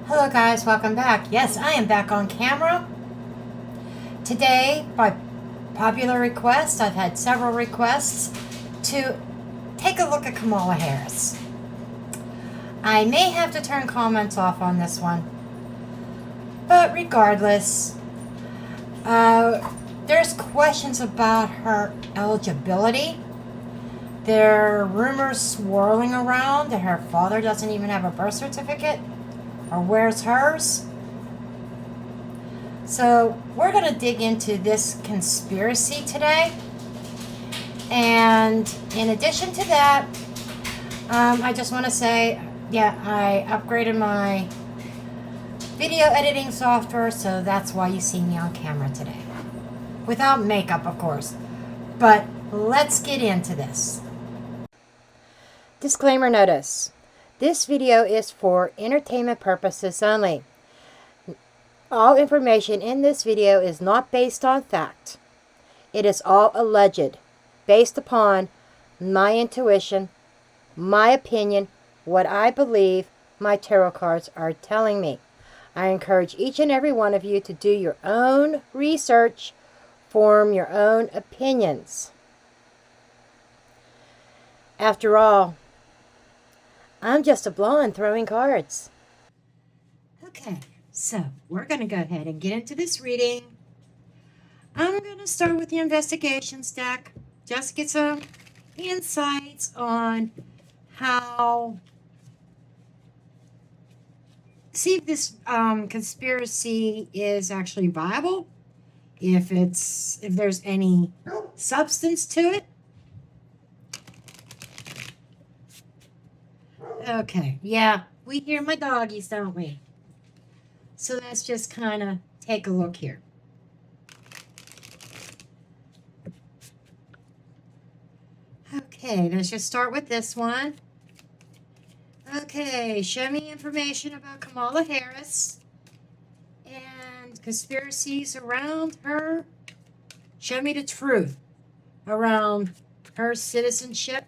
Hello guys, welcome back. Yes, I am back on camera. Today, by popular request, I've had several requests to take a look at Kamala Harris. I may have to turn comments off on this one, but regardless, there's questions about her eligibility. There are rumors swirling around that her father doesn't even have a birth certificate. Or where's hers? So we're going to dig into this conspiracy today. And in addition to that, I just want to say, yeah, I upgraded my video editing software, so that's why you see me on camera today. Without makeup, of course. But let's get into this. Disclaimer notice. This video is for entertainment purposes only. All information in this video is not based on fact. It is all alleged, based upon my intuition, my opinion, what I believe my tarot cards are telling me. I encourage each and every one of you to do your own research, form your own opinions. After all, I'm just a blonde throwing cards. Okay, so we're going to go ahead and get into this reading. I'm going to start with the investigations deck. Just get some insights on how... See if this conspiracy is actually viable. If there's any substance to it. Okay, yeah, we hear my doggies, don't we? So let's just kind of take a look here. Okay, let's just start with this one. Okay, show me information about Kamala Harris and conspiracies around her. Show me the truth around her citizenship.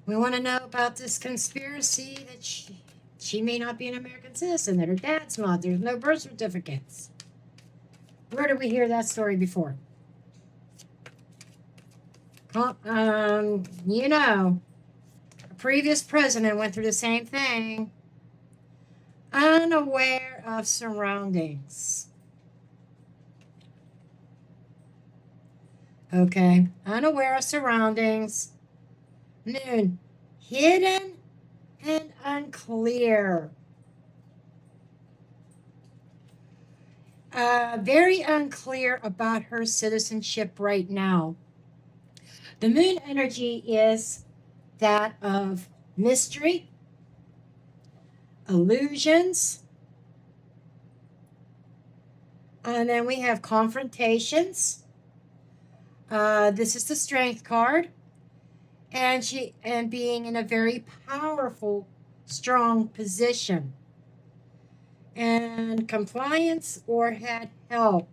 We want to know about this conspiracy that she may not be an American citizen, that her dad's not. There's no birth certificates. Where did we hear that story before? You know, a previous president went through the same thing. Unaware of surroundings. Okay, unaware of surroundings. Moon, hidden and unclear. Very unclear about her citizenship right now. The moon energy is that of mystery, illusions, and then we have confrontations. This is the strength card. And being in a very powerful, strong position. And compliance or had help.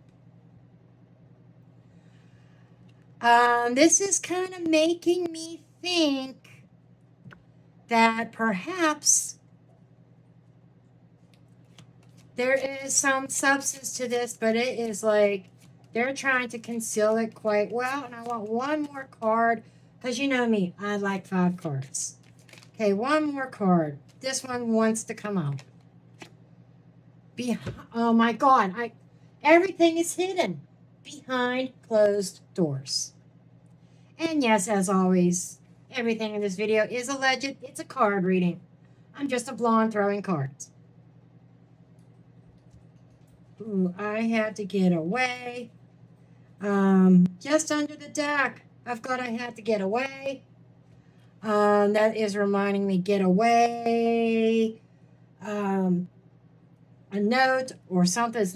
This is kind of making me think that perhaps there is some substance to this, but it is like they're trying to conceal it quite well. And I want one more card. Because you know me, I like 5 cards. Okay, one more card. This one wants to come out. Oh my God, everything is hidden behind closed doors. And yes, as always, everything in this video is alleged. It's a card reading. I'm just a blonde throwing cards. Ooh, I had to get away. Just under the deck. I've got I had to get away. That is reminding me, get away. A note or something. This is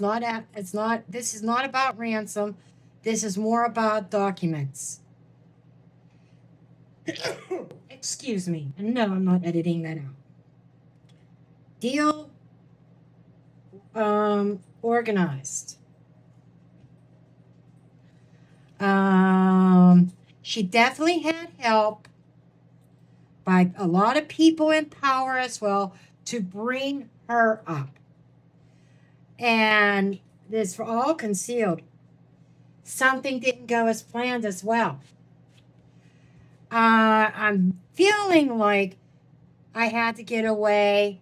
not about ransom. This is more about documents. Excuse me. No, I'm not editing that out. Deal organized. She definitely had help. by a lot of people in power as well to bring her up. And this all concealed. Something didn't go as planned as well. I'm feeling like I had to get away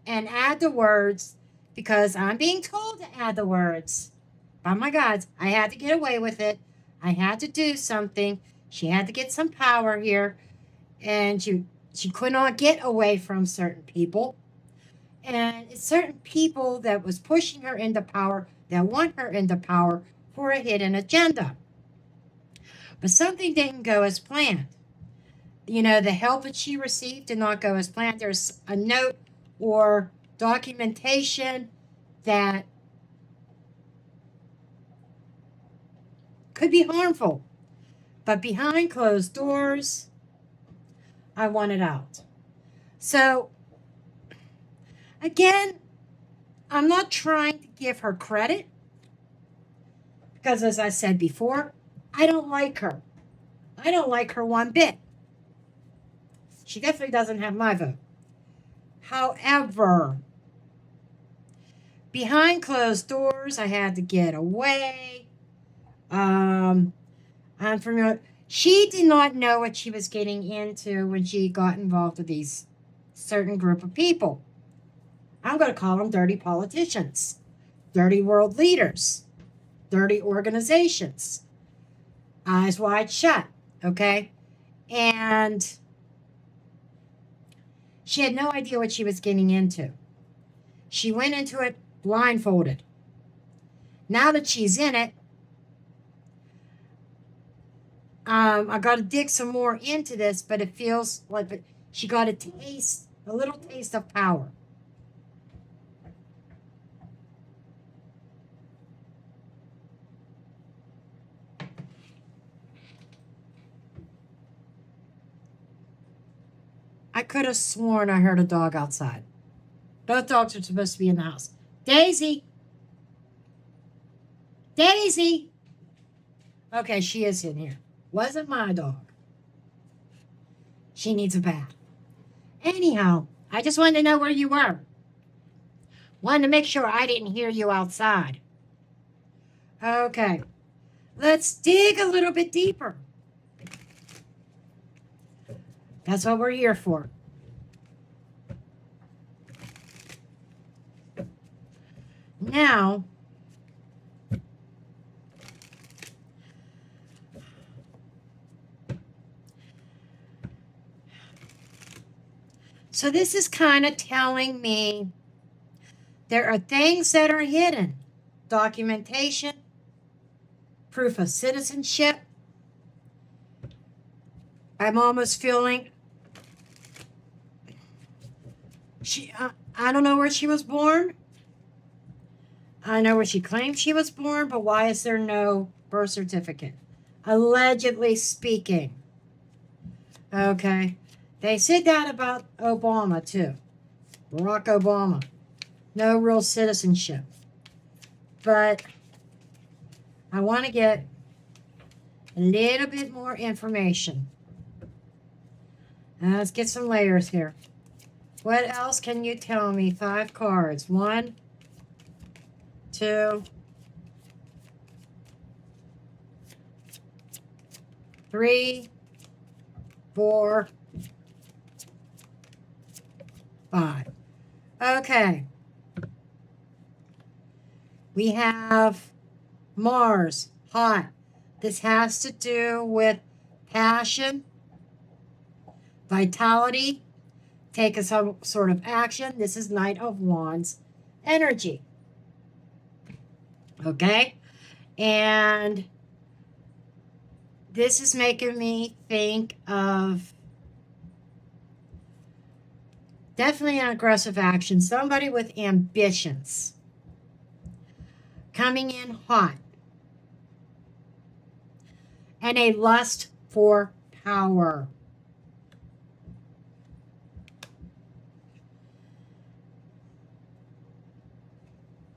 and add the words because I'm being told to add the words. Oh my God, I had to get away with it. I had to do something. She had to get some power here. And she could not get away from certain people. And it's certain people that was pushing her into power, that want her into power for a hidden agenda. But something didn't go as planned. You know, the help that she received did not go as planned. There's a note or documentation that could be harmful. But behind closed doors, I want it out. So, again, I'm not trying to give her credit because, as I said before, I don't like her. I don't like her one bit. She definitely doesn't have my vote. However, behind closed doors, I had to get away. I'm familiar. She did not know what she was getting into when she got involved with these certain group of people. I'm going to call them dirty politicians, dirty world leaders, dirty organizations. Eyes wide shut, okay? And she had no idea what she was getting into. She went into it blindfolded. Now that she's in it, I got to dig some more into this, but it feels like she got a little taste of power. I could have sworn I heard a dog outside. Both dogs are supposed to be in the house. Daisy! Daisy! Okay, she is in here. Wasn't my dog. She needs a bath. Anyhow, I just wanted to know where you were. Wanted to make sure I didn't hear you outside. Okay, let's dig a little bit deeper. That's what we're here for. Now, so this is kind of telling me there are things that are hidden. Documentation, proof of citizenship. I'm almost feeling I don't know where she was born. I know where she claims she was born, but why is there no birth certificate? Allegedly speaking. Okay. They said that about Obama, too. Barack Obama. No real citizenship. But I want to get a little bit more information. Let's get some layers here. What else can you tell me? 5 cards. 1, 2, 3, 4, 5. Okay. We have Mars, hot. This has to do with passion, vitality, take some sort of action. This is Knight of Wands energy. Okay? And this is making me think of definitely an aggressive action. Somebody with ambitions. Coming in hot. And a lust for power.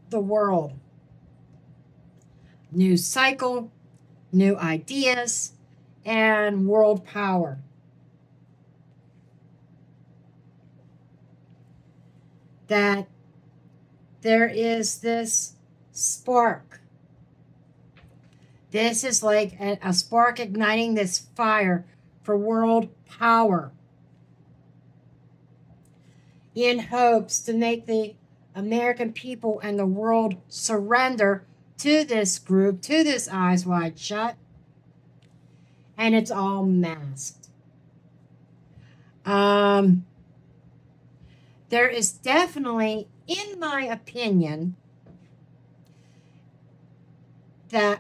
The world. New cycle, new ideas, and world power. that there is this spark. This is like a spark igniting this fire for world power in hopes to make the American people and the world surrender to this group, to this Eyes Wide Shut. And it's all masked. There is definitely, in my opinion, that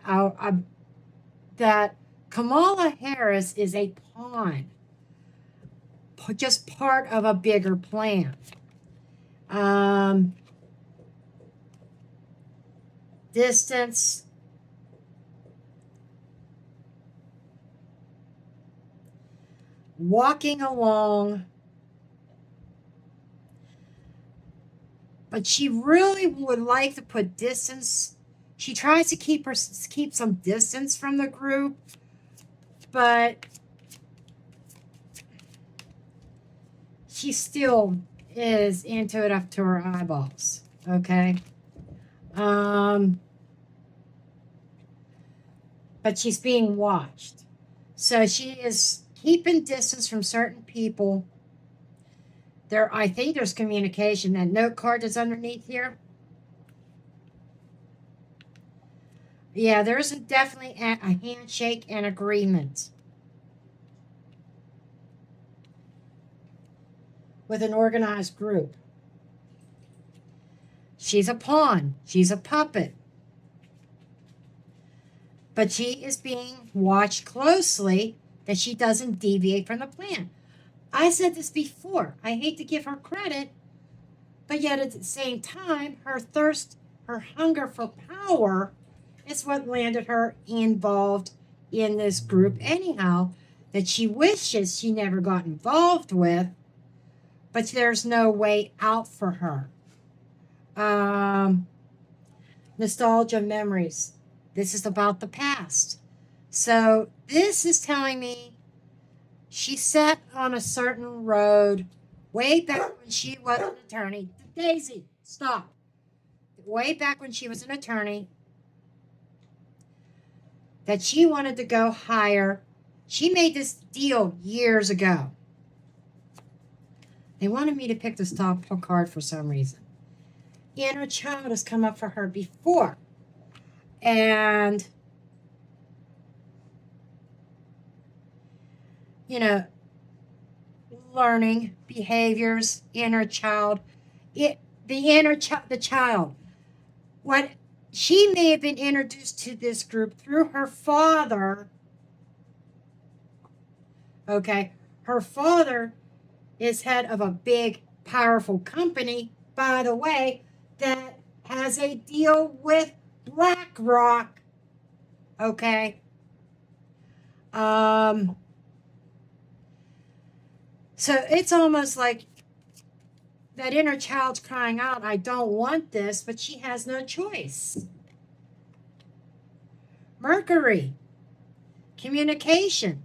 that Kamala Harris is a pawn, just part of a bigger plan. Distance. Walking along. But she really would like to put distance. She tries to keep some distance from the group, but she still is into it up to her eyeballs. Okay. But she's being watched. So she is keeping distance from certain people. I think there's communication. That note card that's underneath here. Yeah, there's definitely a handshake and agreement with an organized group. She's a pawn. She's a puppet. But she is being watched closely that she doesn't deviate from the plan. I said this before. I hate to give her credit, but yet at the same time, her thirst, her hunger for power is what landed her involved in this group anyhow, that she wishes she never got involved with, but there's no way out for her. Nostalgia, memories. This is about the past. So this is telling me she sat on a certain road way back when she was an attorney. Daisy, stop. Way back when she was an attorney, that she wanted to go higher. She made this deal years ago. They wanted me to pick this top card for some reason. Inner child has come up for her before. And, you know, learning behaviors, inner child, the child. What she may have been introduced to this group through her father. Okay, her father is head of a big, powerful company, by the way, that has a deal with BlackRock. Okay. So it's almost like that inner child's crying out, I don't want this, but she has no choice. Mercury. Communication.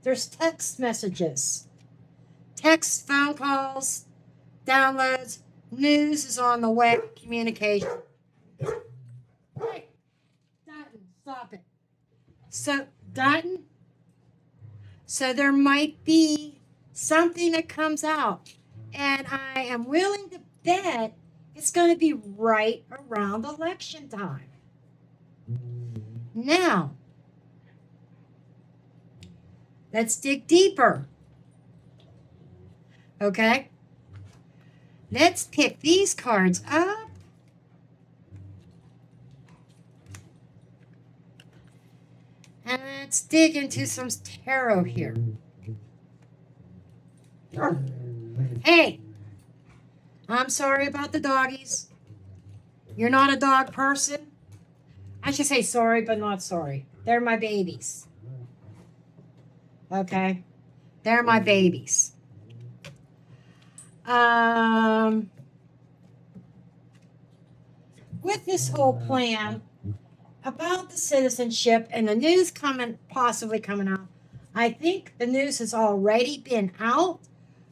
There's text messages. Text, phone calls, downloads. News is on the way. Communication. Hey, Dutton, stop it. So, Dutton, so there might be something that comes out, and I am willing to bet it's going to be right around election time. Now, let's dig deeper. Okay? Let's pick these cards up. And let's dig into some tarot here. Hey, I'm sorry about the doggies. You're not a dog person. I should say sorry, but not sorry. They're my babies. Okay? They're my babies. With this whole plan about the citizenship and the news possibly coming out, I think the news has already been out,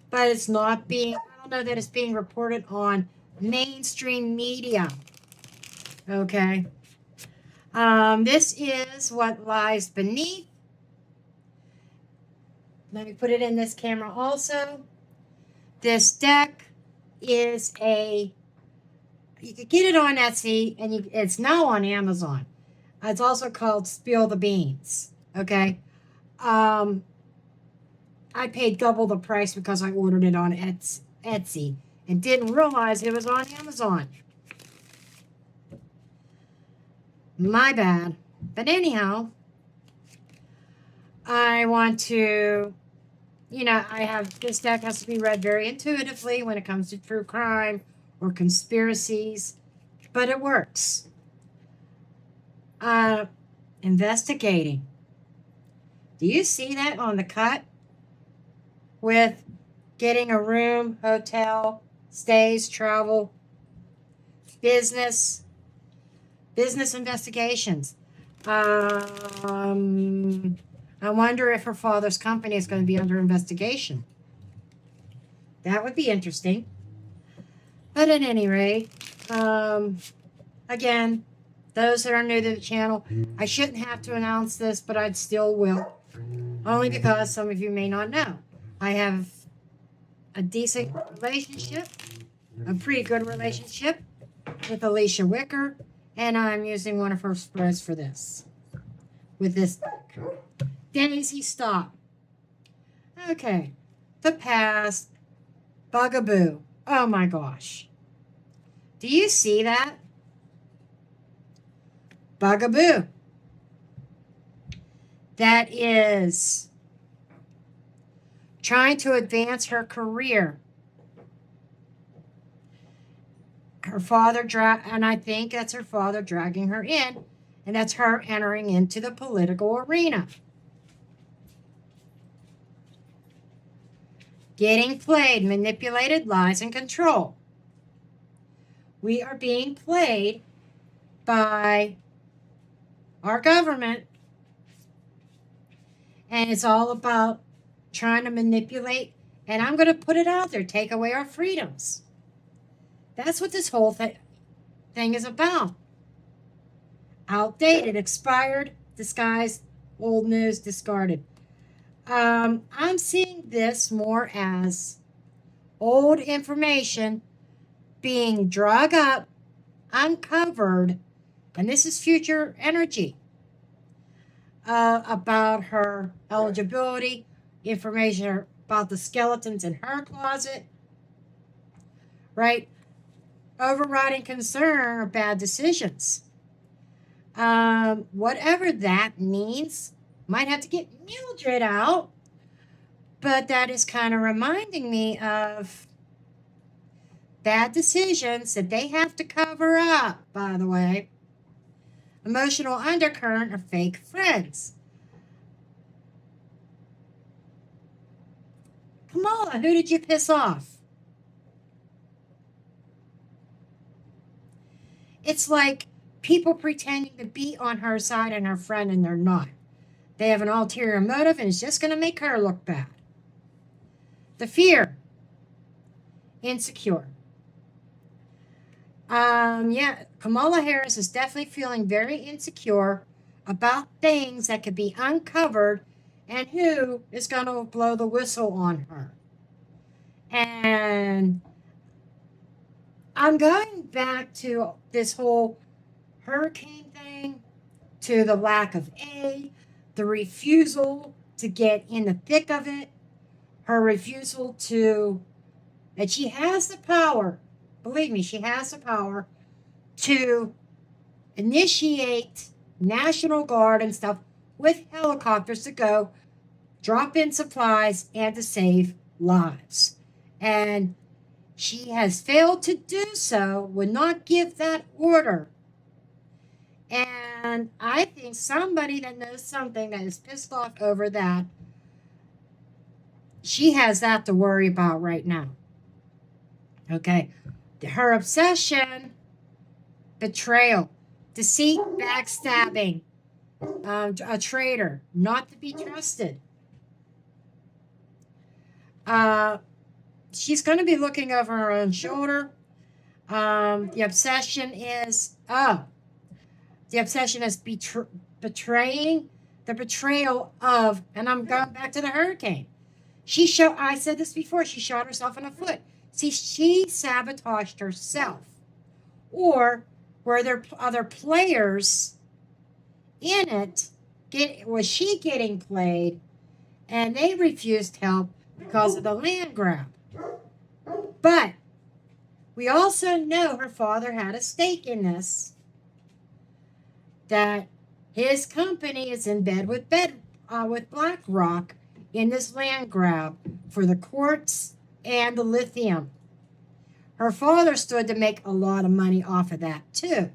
but it's not being, I don't know that it's being reported on mainstream media. Okay. This is what lies beneath. Let me put it in this camera also. This deck is you could get it on Etsy, and it's now on Amazon. It's also called Spill the Beans. Okay. I paid double the price because I ordered it on Etsy and didn't realize it was on Amazon. My bad. But anyhow, I want to, this deck has to be read very intuitively when it comes to true crime or conspiracies, but it works. Investigating. Do you see that on the cut? With getting a room, hotel, stays, travel, business investigations. I wonder if her father's company is going to be under investigation. That would be interesting. But at any rate, again, those that are new to the channel, I shouldn't have to announce this, but I still will. Only because some of you may not know. I have a decent relationship, a pretty good relationship with Alicia Wicker, and I'm using one of her spreads for this. With this Daisy Stop. Okay. The past. Bugaboo. Oh my gosh. Do you see that? Bugaboo. That is trying to advance her career. Her father, and I think that's her father dragging her in, and that's her entering into the political arena. Getting played, manipulated, lies, and control. We are being played by our government, and it's all about trying to manipulate, and I'm going to put it out there, take away our freedoms. That's what this whole thing is about. Outdated, expired, disguised, old news, discarded. I'm seeing this more as old information being drug up, uncovered, and this is future energy, about her eligibility, information about the skeletons in her closet, right? Overriding concern or bad decisions. Whatever that means, might have to get Mildred out, but that is kind of reminding me of bad decisions that they have to cover up, by the way. Emotional undercurrent or fake friends. Kamala, who did you piss off? It's like people pretending to be on her side and her friend, and they're not. They have an ulterior motive, and it's just going to make her look bad. The fear. Insecure. Kamala Harris is definitely feeling very insecure about things that could be uncovered, and who is going to blow the whistle on her. And I'm going back to this whole hurricane thing, to the lack of aid, the refusal to get in the thick of it, her refusal to, and she has the power, believe me, she has the power to initiate National Guard and stuff with helicopters to go drop in supplies and to save lives. And she has failed to do so, would not give that order. And I think somebody that knows something that is pissed off over that, she has that to worry about right now. Okay. Her obsession, betrayal, deceit, backstabbing, a traitor, not to be trusted. she's going to be looking over her own shoulder. The obsession is betraying the betrayal of, and I'm going back to the hurricane. I said this before, she shot herself in the foot. See, she sabotaged herself. Or were there other players in it? Was she getting played and they refused help because of the land grab? But we also know her father had a stake in this, that his company is in bed with BlackRock in this land grab for the quartz and the lithium. Her father stood to make a lot of money off of that too.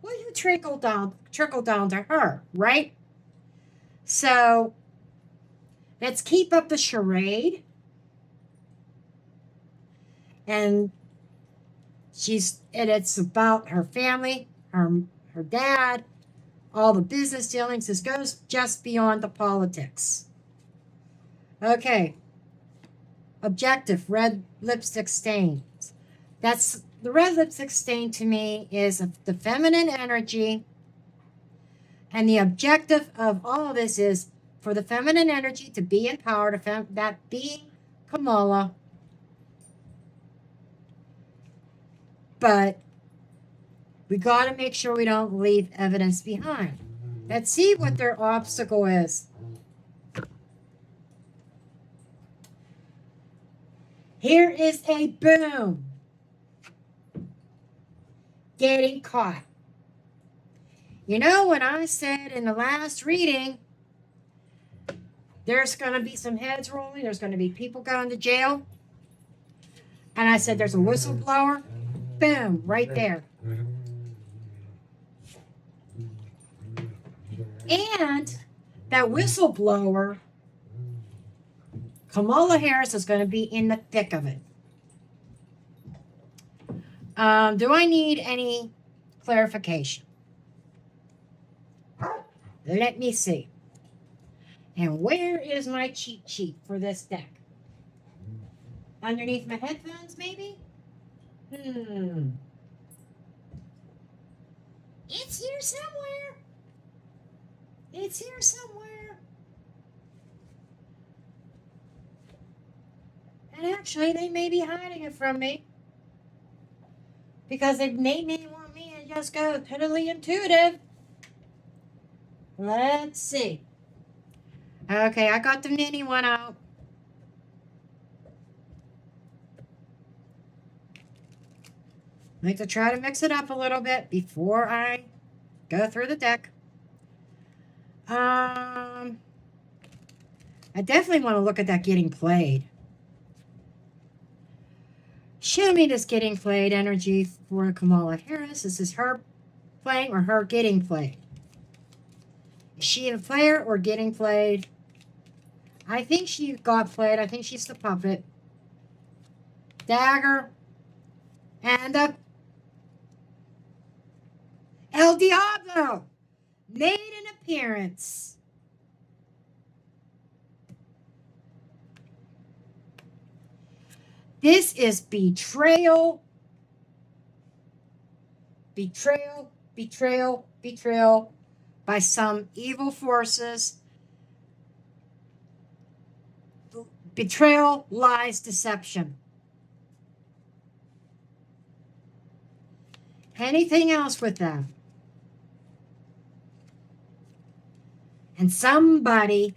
Well, you trickle down to her, right? So let's keep up the charade. And it's about her family, her dad, all the business dealings. This goes just beyond the politics. Okay. Objective, red lipstick stains. That's the red lipstick stain to me is the feminine energy. And the objective of all of this is for the feminine energy to be empowered, that being Kamala. But we got to make sure we don't leave evidence behind. Let's see what their obstacle is. Here is a boom. Getting caught. You know, when I said in the last reading, there's going to be some heads rolling, there's going to be people going to jail, and I said there's a whistleblower, boom, right there. And that whistleblower, Kamala Harris, is going to be in the thick of it. Do I need any clarification? Let me see. And where is my cheat sheet for this deck? Underneath my headphones, maybe? It's here somewhere. It's here somewhere. And actually, they may be hiding it from me. Because they may want me to just go totally intuitive. Let's see. Okay, I got the mini one out. I like to try to mix it up a little bit before I go through the deck. I definitely want to look at that getting played. Show me this getting played energy for Kamala Harris. This is her playing or her getting played. Is she a player or getting played? I think she got played. I think she's the puppet. Dagger. And El Diablo made an appearance. This is betrayal. Betrayal, betrayal, betrayal by some evil forces. Betrayal, lies, deception. Anything else with that? And somebody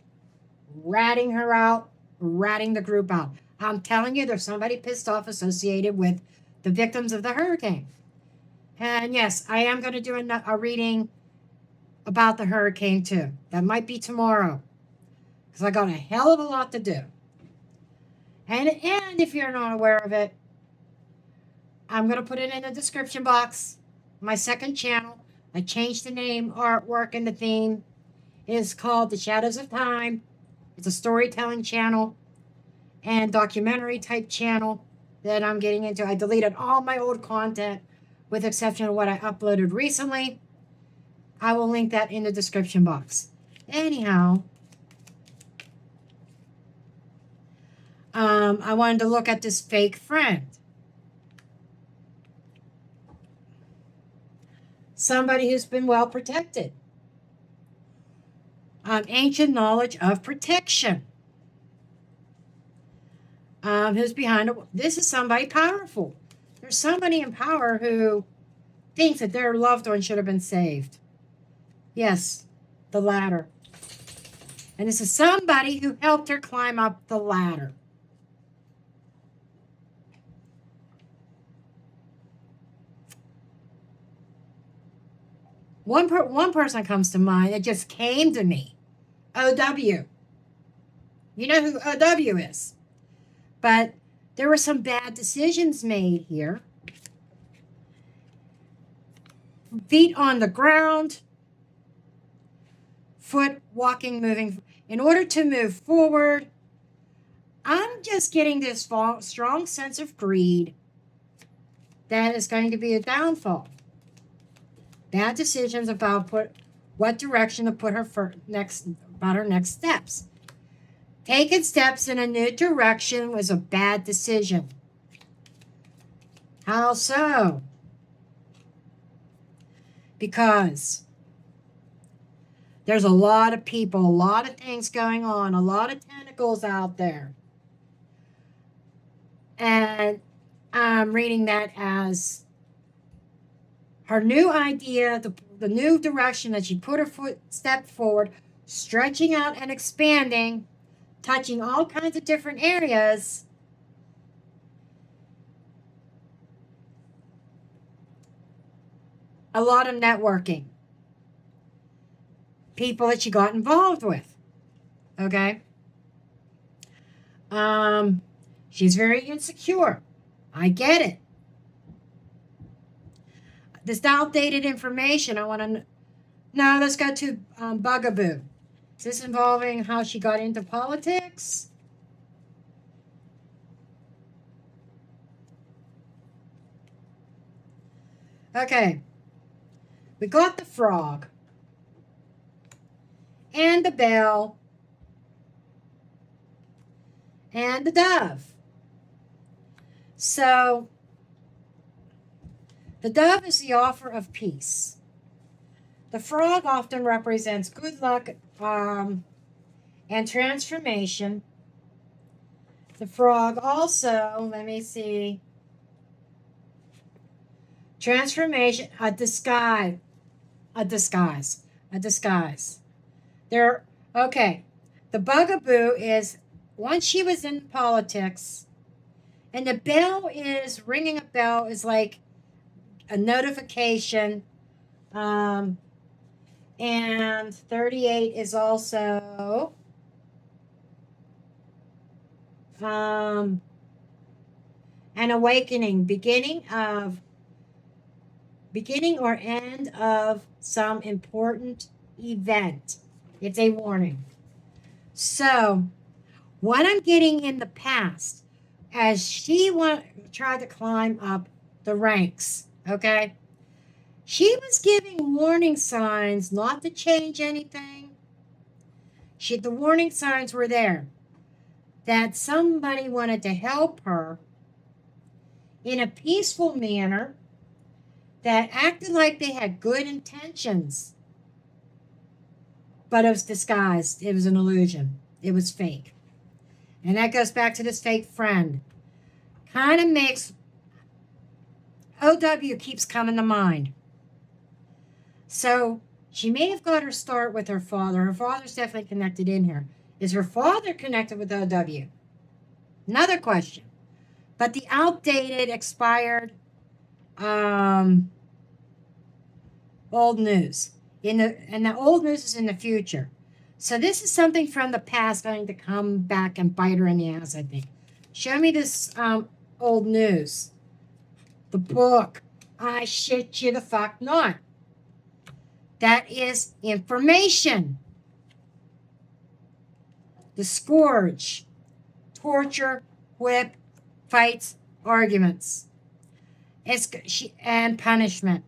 ratting her out, ratting the group out. I'm telling you, there's somebody pissed off associated with the victims of the hurricane. And yes, I am going to do a reading about the hurricane too. That might be tomorrow. Because I got a hell of a lot to do. And if you're not aware of it, I'm going to put it in the description box. My second channel. I changed the name, artwork, and the theme. It is called The Shadows of Time. It's a storytelling channel and documentary type channel that I'm getting into. I deleted all my old content with the exception of what I uploaded recently. I will link that in the description box. Anyhow, I wanted to look at this fake friend. Somebody who's been well protected. Ancient knowledge of protection. Who's behind it? This is somebody powerful. There's somebody in power who thinks that their loved one should have been saved. Yes, the ladder. And this is somebody who helped her climb up the ladder. One person comes to mind. It just came to me. OW. You know who OW is. But there were some bad decisions made here. Feet on the ground. Foot walking, moving. In order to move forward, I'm just getting this strong sense of greed that is going to be a downfall. Bad decisions about what direction to put her about her next steps. Taking steps in a new direction was a bad decision. How so? Because there's a lot of people, a lot of things going on, a lot of tentacles out there. And I'm reading that as her new idea, the new direction that she put her step forward, stretching out and expanding, touching all kinds of different areas. A lot of networking. People that she got involved with. Okay? She's very insecure. I get it. This outdated information, I want to... No, let's go to Bugaboo. Is this involving how she got into politics? Okay. We got the frog. And the bell. And the dove. So... the dove is the offer of peace. The frog often represents good luck and transformation. The frog also, let me see, transformation, a disguise. There, okay, the bugaboo is, once she was in politics, and the bell is, ringing a bell is like a notification, and 38 is also an awakening, beginning or end of some important event. It's a warning. So what I'm getting in the past, as she tried to climb up the ranks, okay, she was giving warning signs not to change anything. The warning signs were there that somebody wanted to help her in a peaceful manner that acted like they had good intentions. But it was disguised. It was an illusion. It was fake. And that goes back to this fake friend. Kind of makes... OW keeps coming to mind. So she may have got her start with her father. Her father's definitely connected in here. Is her father connected with OW? Another question. But the outdated, expired, old news. And the old news is in the future. So this is something from the past going to come back and bite her in the ass, I think. Show me this old news. The book. I shit you the fuck not. That is information. The scourge. Torture, whip, fights, arguments. And punishment.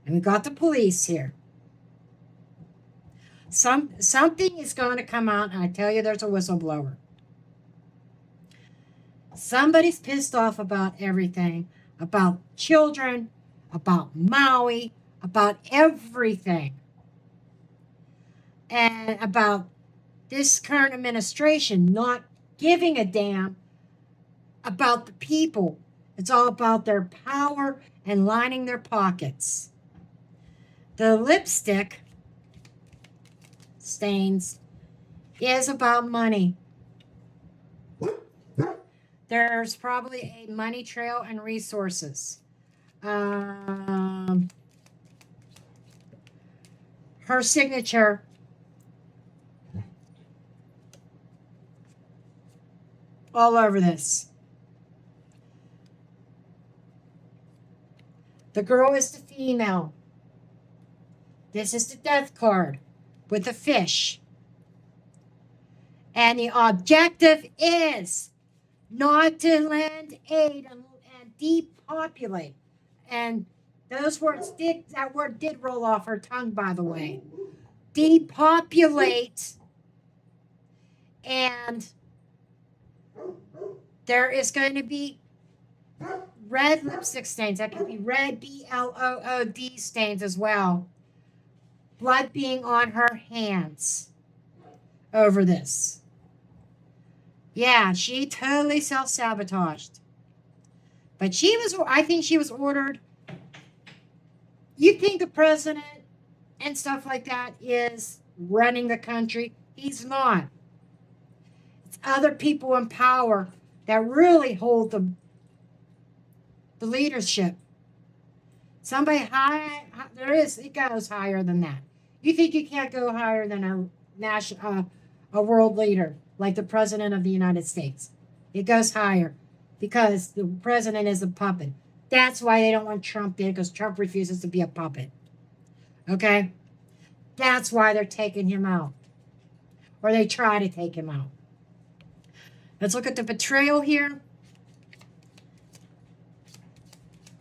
And we got the police here. Something is going to come out, and I tell you there's a whistleblower. Somebody's pissed off about everything, about children, about Maui, about everything, and about this current administration not giving a damn about the people. It's all about their power and lining their pockets. The lipstick stains is about money. There's probably a money trail and resources. Her signature all over this. The girl is the female. This is the death card with the fish. And the objective is not to lend aid and depopulate. And those words that word did roll off her tongue, by the way. Depopulate. And there is going to be red lipstick stains. That could be red BLOOD stains as well. Blood being on her hands over this. Yeah, she totally self-sabotaged. But I think she was ordered. You think the president and stuff like that is running the country? He's not. It's other people in power that really hold the leadership. Somebody high, it goes higher than that. You think you can't go higher than a world leader like the president of the United States? It goes higher because the president is a puppet. That's why they don't want Trump in, because Trump refuses to be a puppet. Okay? That's why they're taking him out. Or they try to take him out. Let's look at the betrayal here.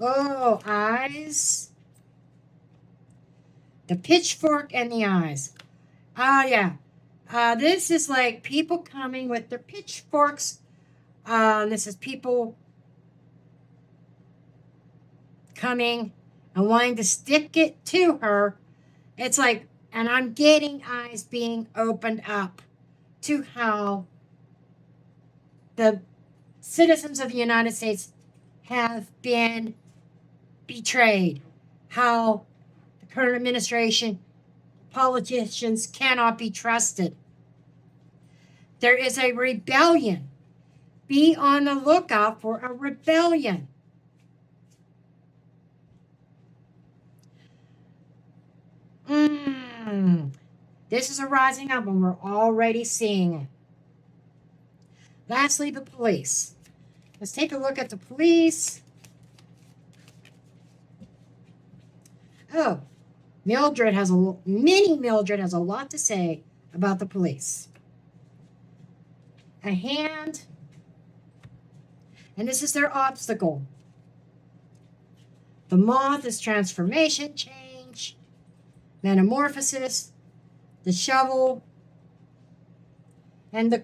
Oh, eyes. The pitchfork and the eyes. Oh, yeah. This is like people coming with their pitchforks. This is people coming and wanting to stick it to her. It's like, and I'm getting eyes being opened up to how the citizens of the United States have been betrayed. How the current administration, politicians cannot be trusted. There is a rebellion. Be on the lookout for a rebellion. This is a rising up, and we're already seeing it. Lastly, the police. Let's take a look at the police. Oh, Mildred has a lot to say about the police. A hand, and this is their obstacle. The moth is transformation, change, metamorphosis. The shovel, and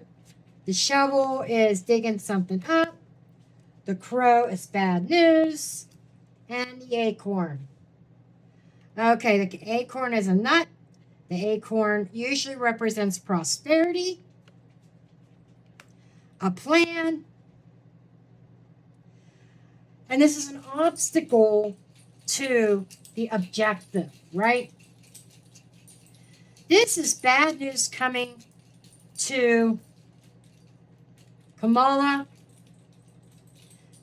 the shovel is digging something up. The crow is bad news, and the acorn. Okay, the acorn is a nut. The acorn usually represents prosperity, a plan, and this is an obstacle to the objective, right? This is bad news coming to Kamala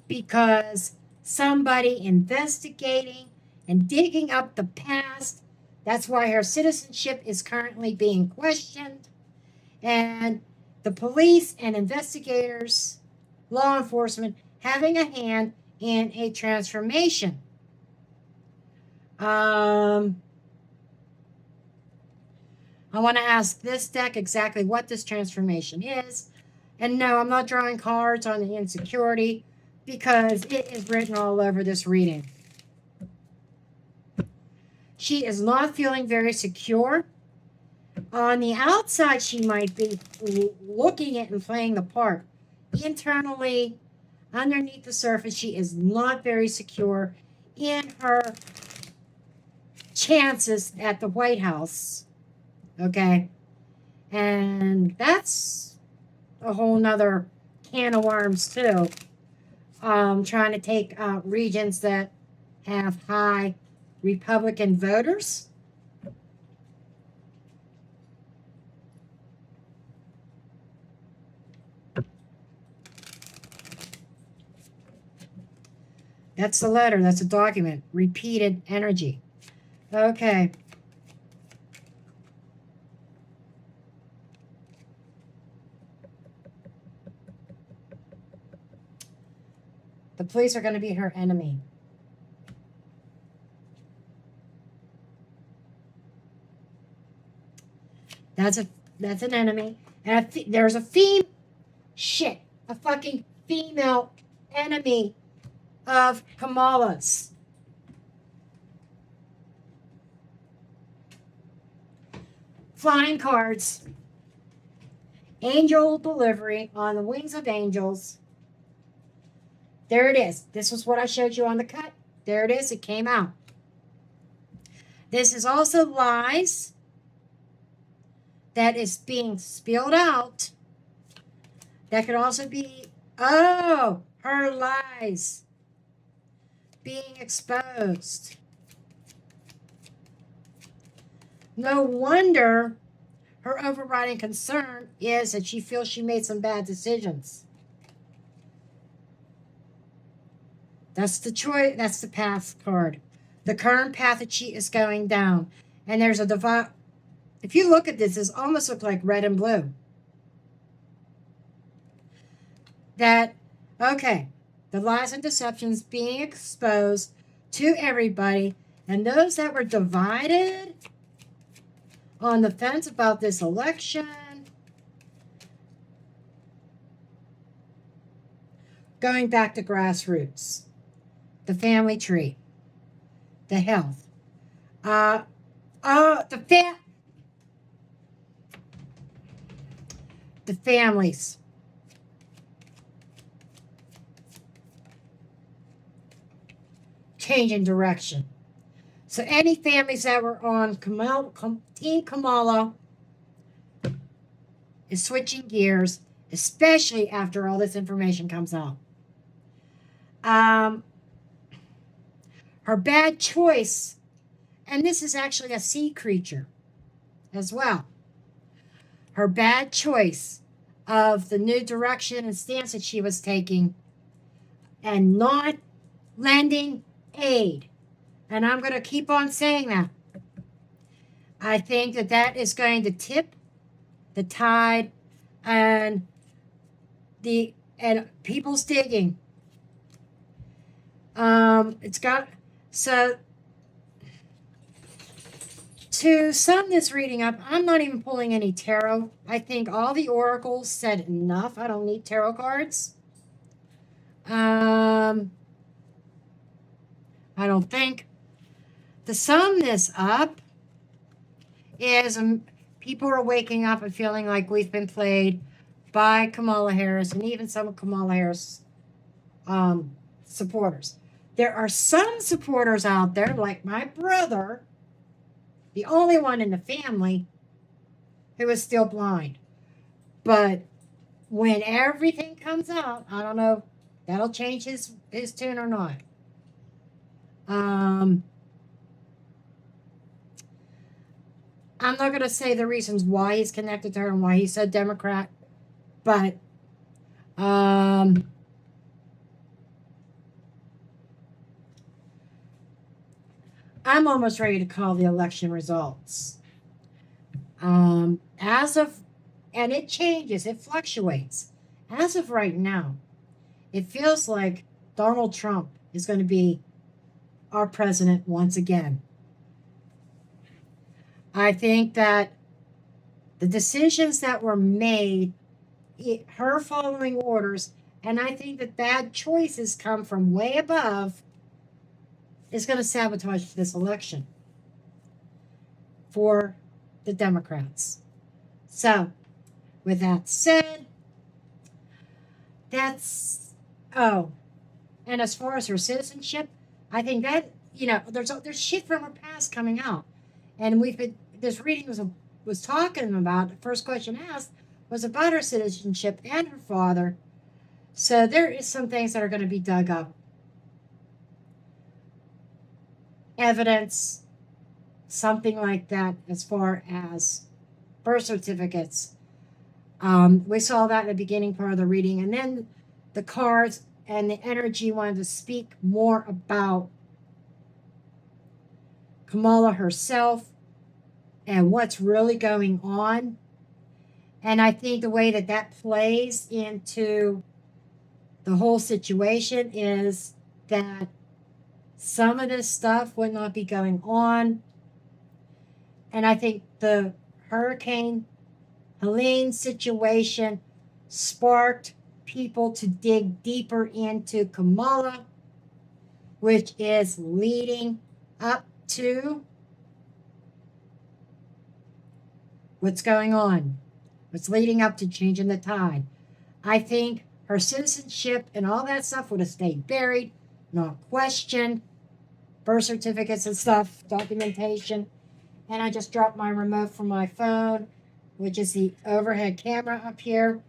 because somebody investigating and digging up the past. That's why her citizenship is currently being questioned. And the police and investigators, law enforcement, having a hand in a transformation. I want to ask this deck exactly what this transformation is. And no, I'm not drawing cards on the insecurity because it is written all over this reading. She is not feeling very secure. On the outside, she might be looking at and playing the part. Internally, underneath the surface, she is not very secure in her chances at the White House. Okay? And that's a whole nother can of worms, too. Trying to take regions that have high Republican voters. That's the letter. That's a document. Repeated energy. Okay. The police are going to be her enemy. That's an enemy. And there's a a fucking female enemy of Kamala's. Flying cards. Angel delivery on the wings of angels. There it is. This was what I showed you on the cut. There it is. It came out. This is also lies that is being spilled out. That could also be, her lies being exposed. No wonder her overriding concern is that she feels she made some bad decisions. That's the choice. That's the path card. The current path that she is going down. And there's a divide. If you look at this, it almost looks like red and blue. Okay, the lies and deceptions being exposed to everybody. And those that were divided on the fence about this election, going back to grassroots, the family tree, the health, the families. Change in direction. So any families that were on Team Kamala is switching gears, especially after all this information comes out. Her bad choice, and this is actually a sea creature as well. Her bad choice of the new direction and stance that she was taking and not lending aid. And I'm going to keep on saying that. I think that is going to tip the tide and people's digging. To sum this reading up, I'm not even pulling any tarot. I think all the oracles said enough. I don't need tarot cards. I don't think. To sum this up is people are waking up and feeling like we've been played by Kamala Harris and even some of Kamala Harris supporters. There are some supporters out there, like my brother, the only one in the family, who is still blind. But when everything comes out, I don't know, that'll change his tune or not. I'm not going to say the reasons why he's connected to her and why he's a Democrat, but I'm almost ready to call the election results. And it changes, it fluctuates. As of right now, it feels like Donald Trump is going to be our president once again. I think that the decisions that were made, her following orders, and I think that bad choices come from way above, is going to sabotage this election for the Democrats. So, with that said, that's Oh, and as far as her citizenship, I think that, there's shit from her past coming out, and this reading was talking about, the first question asked was about her citizenship and her father. So there is some things that are going to be dug up, evidence, something like that, as far as birth certificates. We saw that in the beginning part of the reading, and then the cards and the energy wanted to speak more about Kamala herself and what's really going on. And I think the way that that plays into the whole situation is that some of this stuff would not be going on. And I think the Hurricane Helene situation sparked people to dig deeper into Kamala, which is leading up to what's going on. What's leading up to changing the tide. I think her citizenship and all that stuff would have stayed buried, not questioned. Birth certificates and stuff, documentation. And I just dropped my remote from my phone, which is the overhead camera up here.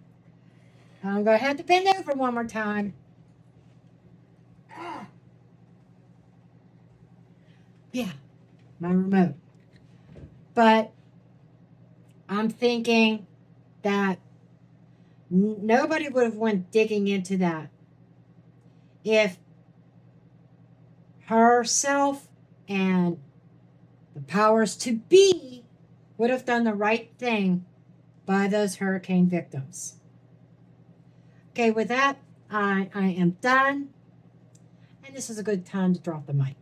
I'm going to have to bend over one more time. Yeah, my remote. But I'm thinking that nobody would have went digging into that if herself and the powers to be would have done the right thing by those hurricane victims. Okay, with that, I am done. And this is a good time to drop the mic.